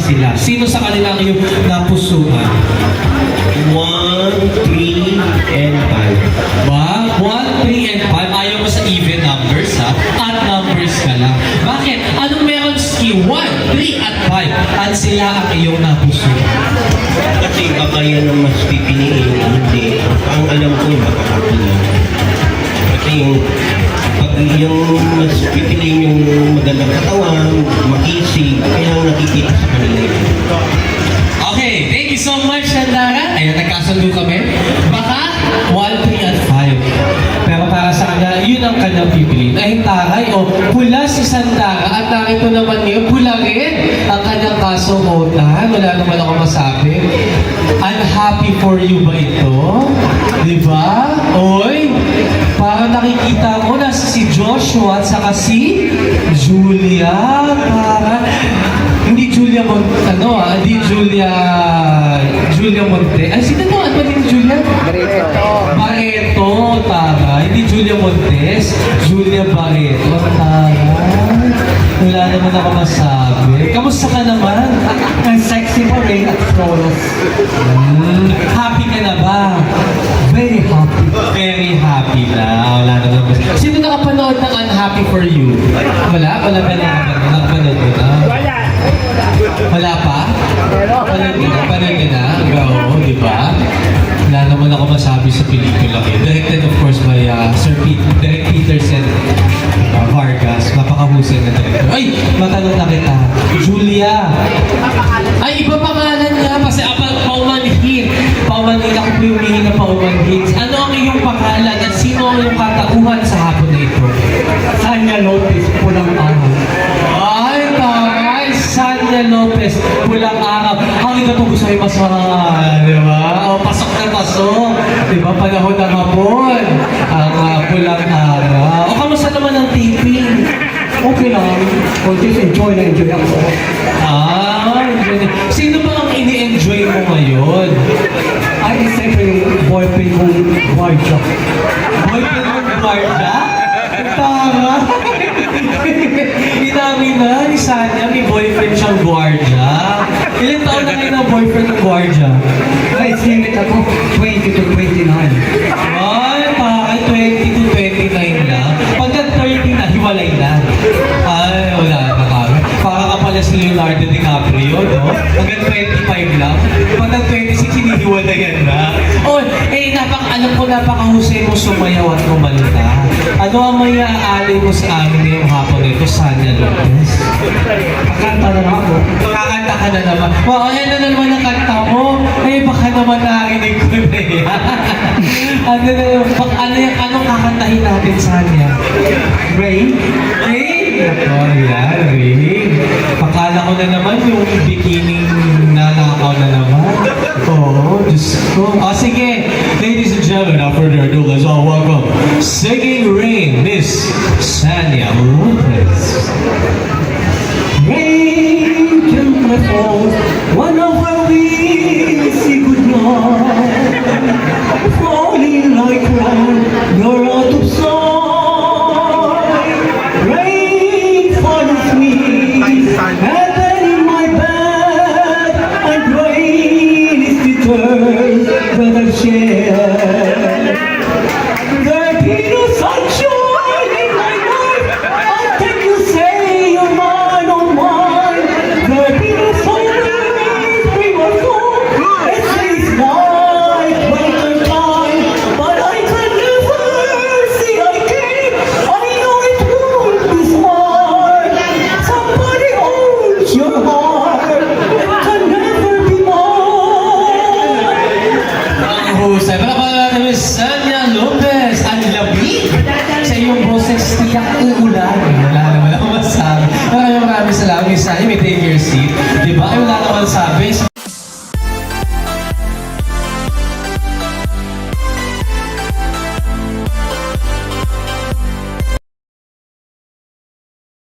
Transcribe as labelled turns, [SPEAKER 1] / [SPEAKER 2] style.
[SPEAKER 1] sila. Sino sa kanila ang iyong napusuan?
[SPEAKER 2] 1, 3, and 5.
[SPEAKER 1] Ba? 1, 3, and 5. Ayaw mo sa even numbers, ha? At numbers ka lang. Bakit? Anong meron sa 1, 3, at 5? At sila ang iyong napusuan.
[SPEAKER 2] Kasi baka yan ang mas pipiliin. Hindi. Ang alam ko, baka kapilan. Kasi yung mas pipiliin yung magandang katawan, makisig, kaya ang nakikita sa kanila yun.
[SPEAKER 1] Okay, thank you so much, Sandara. Ayun, nagkasundo kami. Baka 1, 3, at 5. Pero para sa kanya, yun ang kanyang pipiliin. Ay, taray, o pula si Sandara at narito naman niyo, pula rin ang kanyang kasuotan. Wala naman ako masabi. Unhappy for you ba ito? Diba? Oy, para nakikita ko na si Joshua at saka si Julia. Para hindi Julia hindi Julia Monte. Ay, sino to? Ano ba din Julia? Barreto, tara. Hindi Julia Montes, Julia Barreto, tara. Wala naman ako masabi. Kamusta ka naman?
[SPEAKER 3] Ang sexy pa rin at flawless.
[SPEAKER 1] Happy ka na ba?
[SPEAKER 3] Very happy.
[SPEAKER 1] Very happy na. Wala naman masabi. Sino nakapanood ng Unhappy for You? Wala? Wala ba nakapanood mo na? Wala pa? Panood ka na? Oo, di ba? Wala naman ako masabi sa pelikula ko. Directed of course by Direk Peterson Vargas. Napakahusay na director. Ay! Matanong na kita. Julia! Ay, iba pangalan niya. Kasi paumanhin. Paumanhin ako po yung hihinga paumanhin. Ano ang iyong pangalan at sino ang iyong katauhan sa hapon na ito?
[SPEAKER 3] Sanya Lopez, pulang araw.
[SPEAKER 1] Ay, taray! Sanya Lopez, pulang araw. Ang ito po gusto yung masahal, di ba? O, pasok na pasok. Di ba? Panahon ng hapon. Ang pulang araw. O, kamusta naman ang taping?
[SPEAKER 3] Okay lang. Just enjoy na enjoy ako.
[SPEAKER 1] Enjoy. Sino ba ang ini-enjoy mo ngayon?
[SPEAKER 3] Ay, siyempre yung boyfriend kong guardia.
[SPEAKER 1] Boyfriend mong guardia? Tama. Inamin na ni Sanya, may boyfriend siyang guardia. Ilan taon na kayo ng boyfriend ng guardia?
[SPEAKER 3] Ay, sinit ako, 20 to 29.
[SPEAKER 1] Ay, pakay 20 to 29 lang. Pagka 30 na, hiwalay na. Ay, wala na kami. Para ka pala si Leonardo DiCaprio, no? Hanggang 25 lang. Pagka 26, hinihiwalayan na. Oh, alam ko napakahusay mo sumayaw at kumanta. Ano ang may aalay mo sa amin ngayong hapon nito, Sanya Lopez?
[SPEAKER 3] Kakanta na ako.
[SPEAKER 1] Kakanta ka na naman. Wow, ano na naman ang kanta mo? Eh, baka naman narinig ko na yan. Anong kakantahin natin, Sanya?
[SPEAKER 3] Rain.
[SPEAKER 1] Rain? Ito, yan, Rain. Pakala ko na naman yung bikining nanakaw na naman. Oo, Diyos ko. O, sige. Ladies and gentlemen, without further ado, let's all welcome Singing Rain, Miss Sanya Lopez.
[SPEAKER 3] Rain can fall